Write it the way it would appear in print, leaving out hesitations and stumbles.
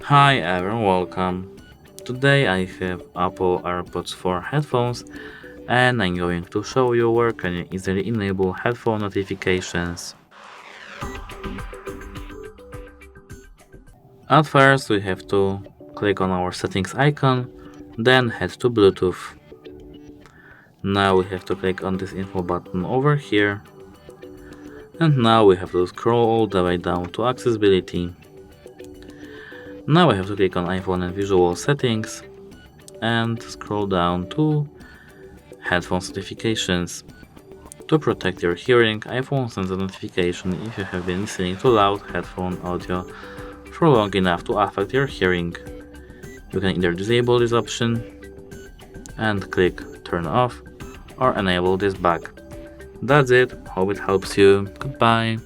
Hi everyone, welcome. Today I have Apple AirPods 4 headphones and I'm going to show you where can you easily enable headphone notifications. At first we have to click on our settings icon, then head to Bluetooth. Now we have to click on this info button over here, and now we have to scroll all the way down to accessibility. Now we have to click on iPhone and visual settings and scroll down to headphones notifications. To protect your hearing, iPhone sends a notification if you have been listening to loud headphone audio for long enough to affect your hearing. You can either disable this option and click turn off or enable this back. That's it, hope it helps you. Goodbye.